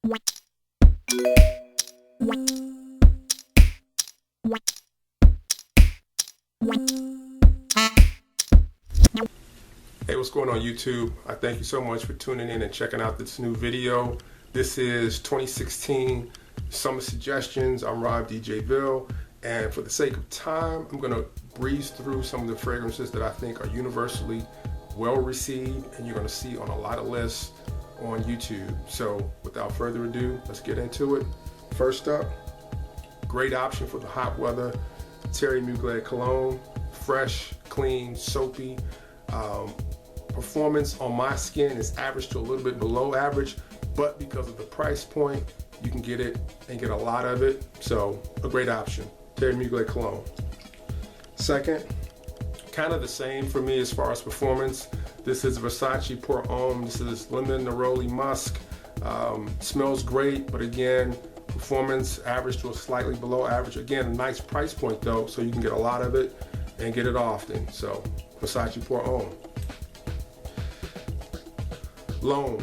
Hey, what's going on YouTube? I thank you so much for tuning in and checking out this new video. This is 2016 Summer Suggestions. I'm Rob DJville, and for the sake of time, I'm going to breeze through some of the fragrances that I think are universally well received and you're going to see on a lot of lists on YouTube. So without further ado, let's get into it. First up, great option for the hot weather, Thierry Mugler Cologne. Fresh, clean, soapy. Performance on my skin is average to a little bit below average, but because of the price point, you can get it and get a lot of it. So a great option, Thierry Mugler Cologne. Second, kind of the same for me as far as performance. This is Versace pour Homme. This is lemon neroli musk. Smells great, but again, performance average to a slightly below average. Again, a nice price point though, so you can get a lot of it and get it often. So Versace pour Homme. L'Homme,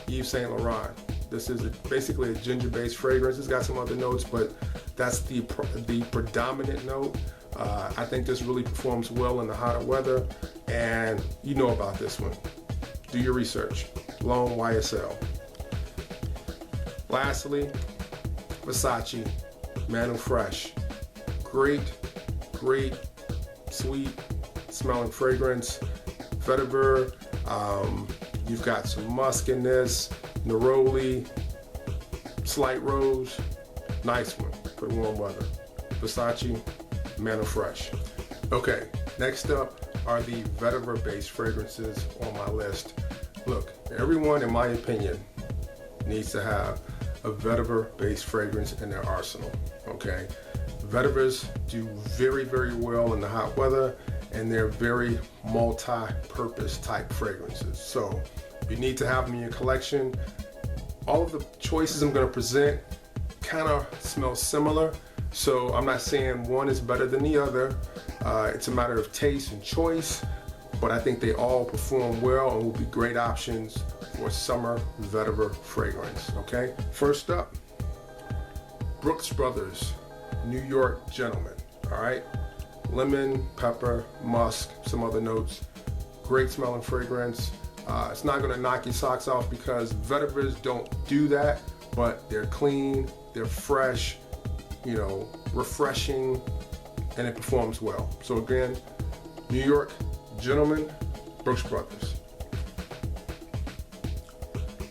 Yves Saint Laurent. This is basically a ginger-based fragrance. It's got some other notes, but that's the predominant note. I think this really performs well in the hotter weather, and you know about this one. Do your research. L'Homme YSL. Lastly, Versace Man Eau Fraiche. Great, sweet smelling fragrance. Vetiver. You've got some musk in this, neroli, slight rose. Nice one for the warm weather. Versace Man Eau Fraiche. Okay, next up are the Vetiver based fragrances on my list. Look, everyone in my opinion needs to have a Vetiver based fragrance in their arsenal, okay? Vetivers do very well in the hot weather, and they're very multi-purpose type fragrances. So you need to have them in your collection. All of the choices I'm going to present kind of smell similar, so I'm not saying one is better than the other. It's a matter of taste and choice, but I think they all perform well and will be great options for summer Vetiver fragrance. Okay, first up, Brooks Brothers New York Gentleman. All right, lemon, pepper, musk, some other notes. Great smelling fragrance. It's not going to knock your socks off because Vetivers don't do that, but they're clean, they're fresh, you know, refreshing, and it performs well. So again, New York Gentleman, Brooks Brothers.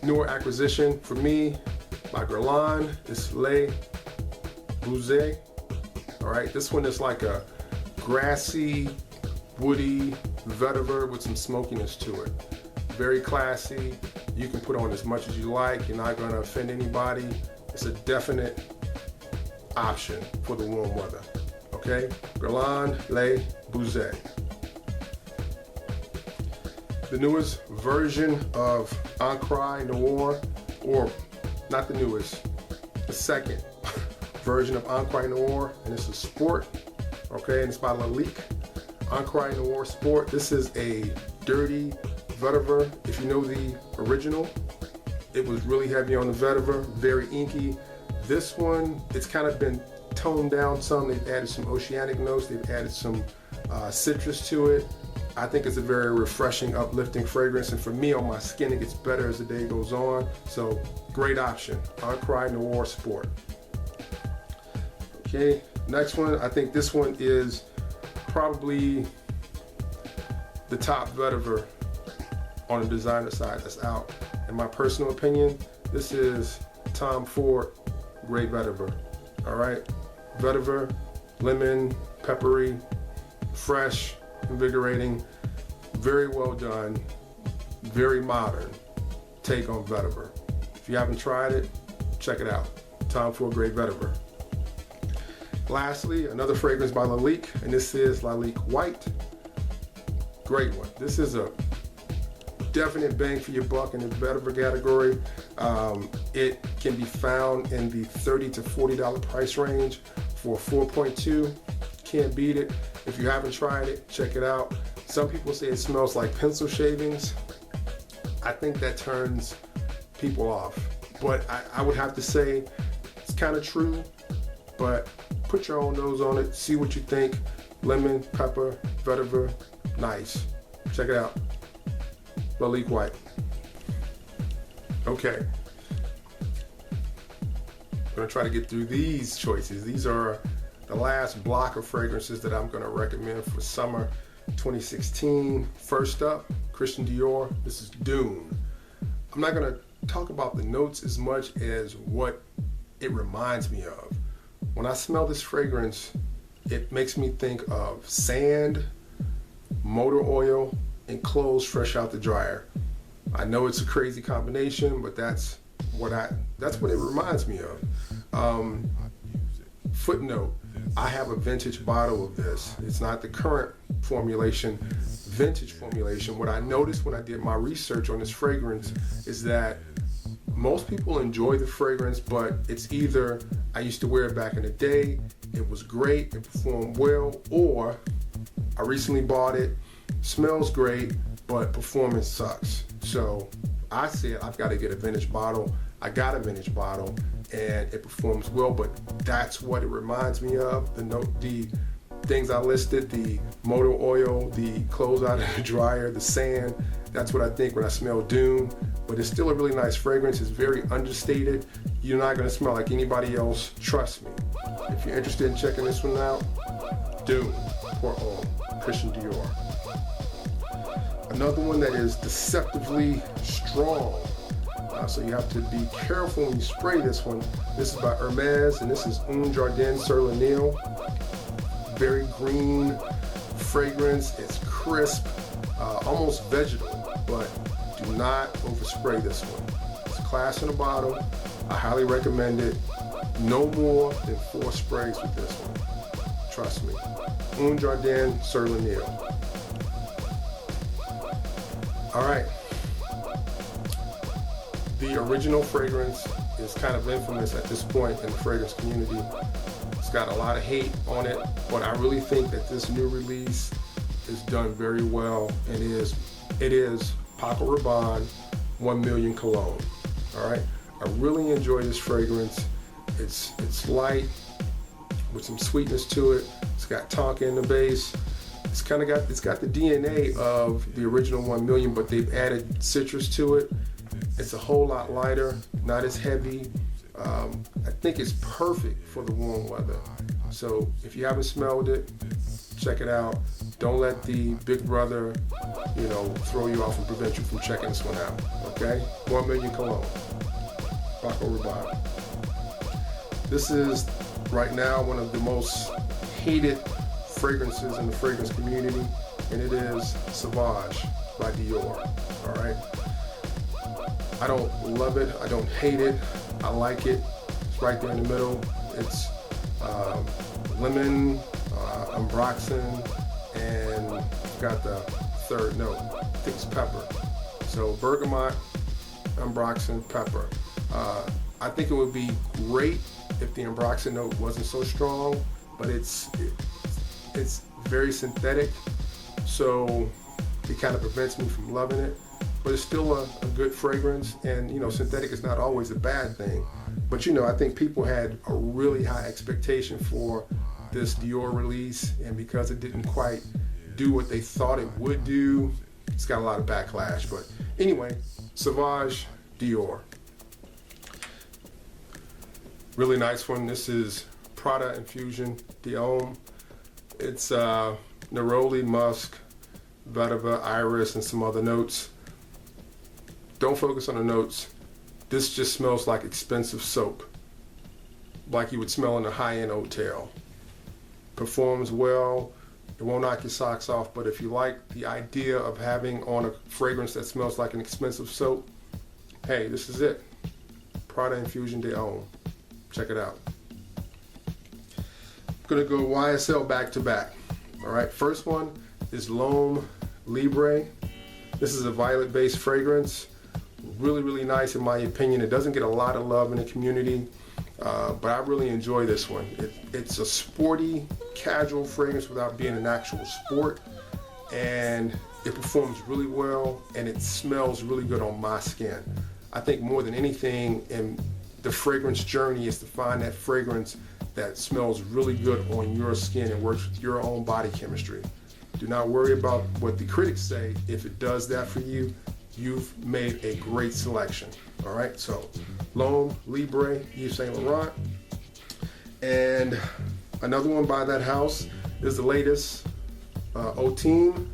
Newer acquisition for me by Guerlain is Lalique Boisee. All right, this one is like a grassy, woody vetiver with some smokiness to it. Very classy. You can put on as much as you like. You're not going to offend anybody. It's a definite option for the warm weather. Okay, Guerlain Lalique Boisee. The newest version of Encre Noir, or not the newest, the second version of Encre Noir, and it's a sport. Okay, and it's by Lalique. Encre Noir Sport. This is a dirty vetiver. If you know the original, it was really heavy on the vetiver, very inky. This one, it's kind of been toned down some. They've added some oceanic notes. They've added some citrus to it. I think it's a very refreshing, uplifting fragrance, and for me on my skin, it gets better as the day goes on. So great option, Encre Noir Sport. Okay, next one, I think this one is probably the top vetiver on the designer side that's out. In my personal opinion, this is Tom Ford Great Vetiver. All right, vetiver, lemon, peppery, fresh, invigorating, very well done, very modern take on vetiver. If you haven't tried it, check it out. Tom Ford Great Vetiver. Lastly, another fragrance by Lalique, and this is Lalique White. Great one. This is a definite bang for your buck in the vetiver category. It can be found in the $30 to $40 price range for 4.2. Can't beat it. If you haven't tried it, check it out. Some people say it smells like pencil shavings. I think that turns people off. but I would have to say it's kind of true, but put your own nose on it, see what you think. Lemon, pepper, vetiver, nice. Check it out. Lalique White. Okay. I'm gonna try to get through these choices. These are the last block of fragrances that I'm gonna recommend for summer 2016. First up, Christian Dior. This is Dune. I'm not gonna talk about the notes as much as what it reminds me of. When I smell this fragrance, it makes me think of sand, motor oil, and clothes fresh out the dryer. I know it's a crazy combination, but that's what it reminds me of. Footnote, I have a vintage bottle of this. It's not the current formulation, vintage formulation. What I noticed when I did my research on this fragrance is that most people enjoy the fragrance, but it's either I used to wear it back in the day, it was great, it performed well, or I recently bought it, smells great, but performance sucks. So I said I've got to get a vintage bottle. I got a vintage bottle and it performs well, but that's what it reminds me of. The things I listed, the motor oil, the clothes out of the dryer, the sand, that's what I think when I smell Dune. But it's still a really nice fragrance. It's very understated. You're not gonna smell like anybody else, trust me. If you're interested in checking this one out, Dune, pour Homme, Christian Dior. Another one that is deceptively strong. So you have to be careful when you spray this one. This is by Hermes, and this is Jardin sur le Nil. Very green fragrance. It's crisp, almost vegetal, but do not overspray this one. It's class in a bottle. I highly recommend it. No more than 4 sprays with this one. Trust me. Jardin sur le Nil. All right. The original fragrance is kind of infamous at this point in the fragrance community. It's got a lot of hate on it, but I really think that this new release is done very well, and it is Paco Rabanne 1 Million Cologne. All right, I really enjoy this fragrance. It's light with some sweetness to it. It's got tonka in the base. It's got the DNA of the original 1 Million, but they've added citrus to it. It's a whole lot lighter, not as heavy. I think it's perfect for the warm weather. So if you haven't smelled it, check it out. Don't let the big brother, throw you off and prevent you from checking this one out. Okay? 1 Million Cologne, Paco Rabanne. This is right now one of the most hated fragrances in the fragrance community, and it is Sauvage by Dior. All right. I don't love it. I don't hate it. I like it. It's right there in the middle. It's lemon, ambroxan, and got the third note. I think it's pepper. So bergamot, ambroxan, pepper. I think it would be great if the ambroxan note wasn't so strong, but it's very synthetic, so it kind of prevents me from loving it. But it's still a good fragrance, and synthetic is not always a bad thing. But I think people had a really high expectation for this Dior release, and because it didn't quite do what they thought it would do, it's got a lot of backlash. But anyway, Sauvage Dior. Really nice one. This is Prada Infusion Homme. It's neroli, musk, vetiver, iris, and some other notes. Don't focus on the notes. This just smells like expensive soap, like you would smell in a high-end hotel. Performs well. It won't knock your socks off, but if you like the idea of having on a fragrance that smells like an expensive soap, hey, this is it. Prada Infusion Homme. Check it out. I'm gonna go YSL back to back. All right, first one is L'Homme Libre. This is a violet-based fragrance. Really, really nice in my opinion. It doesn't get a lot of love in the community, but I really enjoy this one. It's a sporty, casual fragrance without being an actual sport, and it performs really well, and it smells really good on my skin. I think more than anything in the fragrance journey is to find that fragrance that smells really good on your skin and works with your own body chemistry. Do not worry about what the critics say. If it does that for you, you've made a great selection. All right, so L'Homme, Libre, Yves Saint Laurent. And another one by that house is the latest Homme.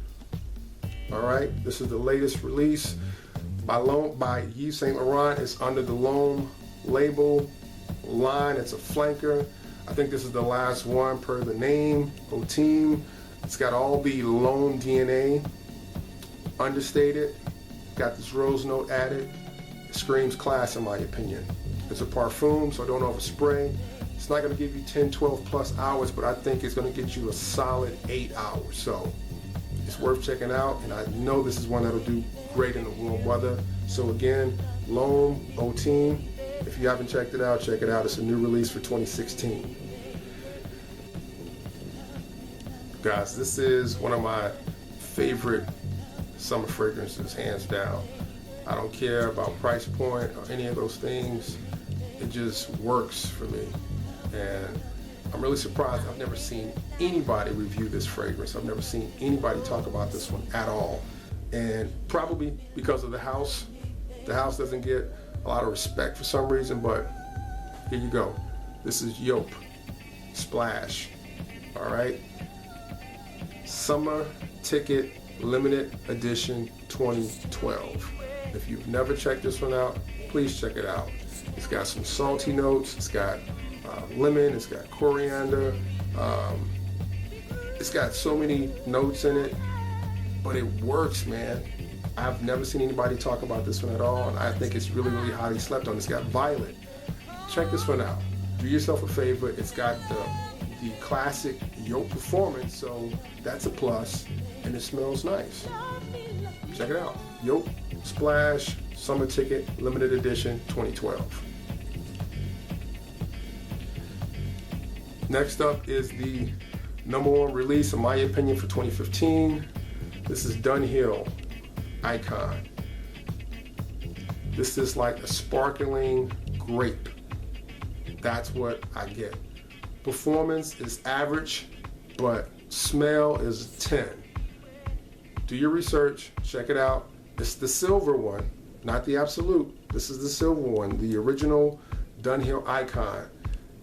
All right, this is the latest release by Yves Saint Laurent. It's under the L'Homme label line. It's a flanker. I think this is the last one per the name, Homme. It's got all the L'Homme DNA, understated. Got this rose note added. It screams class in my opinion. It's a parfum, so don't overspray. It's not going to give you 10, 12 plus hours, but I think it's going to get you a solid 8 hours. So it's worth checking out, and I know this is one that'll do great in the warm weather. So again, L'Homme, Homme. If you haven't checked it out, check it out. It's a new release for 2016. Guys, this is one of my favorite summer fragrances, hands down. I don't care about price point or any of those things. It just works for me. And I'm really surprised. I've never seen anybody review this fragrance. I've never seen anybody talk about this one at all. And probably because of the house. The house doesn't get a lot of respect for some reason, but here you go. This is Yope Splash. All right. Summer Ticket Limited Edition 2012. If you've never checked this one out, please check it out. It's got some salty notes. It's got lemon. It's got coriander. It's got so many notes in it, but it works, man. I've never seen anybody talk about this one at all, and I think it's really, really highly slept on. It's got violet. Check this one out. Do yourself a favor. It's got the classic Yope performance, so that's a plus, and it smells nice. Check it out. Yope Splash Summer Ticket Limited Edition 2012. Next up is the #1 release, in my opinion, for 2015. This is Dunhill Icon. This is like a sparkling grape. That's what I get. Performance is average, but smell is 10. Do your research, check it out. It's the silver one, not the absolute. This is the silver one, the original Dunhill Icon.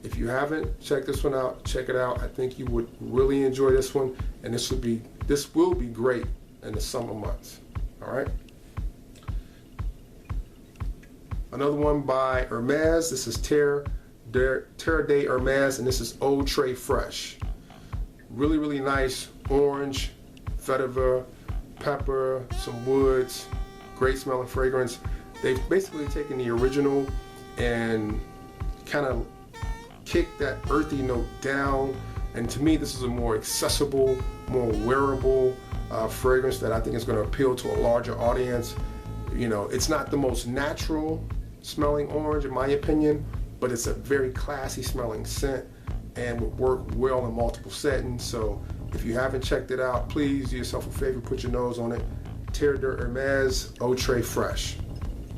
If you haven't checked this one out, check it out. I think you would really enjoy this one, and this will be great in the summer months. All right. Another one by Hermes. This is Terre de Hermes, and this is Eau Fraiche. Really, really nice orange, vetiver, pepper, some woods, great smelling fragrance. They've basically taken the original and kind of kicked that earthy note down. And to me, this is a more accessible, more wearable fragrance that I think is going to appeal to a larger audience. You know, it's not the most natural smelling orange, in my opinion, but it's a very classy smelling scent and would work well in multiple settings. So if you haven't checked it out, please do yourself a favor, put your nose on it. Terre de Hermes Eau Fraiche.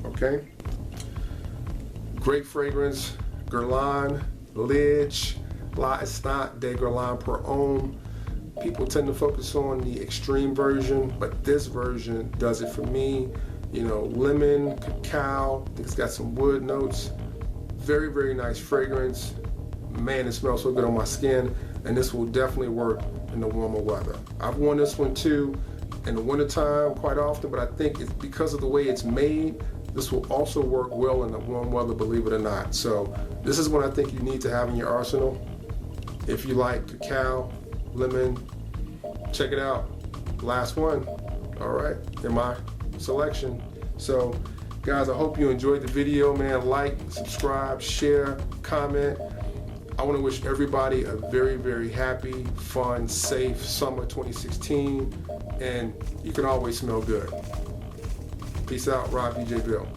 Okay? Great fragrance. Guerlain, Lidge, L'instant de Guerlain pour Homme. People tend to focus on the extreme version, but this version does it for me. You know, lemon, cacao, I think it's got some wood notes. Very, very nice fragrance. Man, it smells so good on my skin, and this will definitely work in the warmer weather. I've worn this one too in the wintertime quite often, but I think it's because of the way it's made, this will also work well in the warm weather, believe it or not. So this is one I think you need to have in your arsenal. If you like cacao, lemon, check it out. Last one, all right, in my selection. So guys, I hope you enjoyed the video, man. Like, subscribe, share, comment. I want to wish everybody a very, very happy, fun, safe summer 2016, and you can always smell good. Peace out, Rob DJ Bill.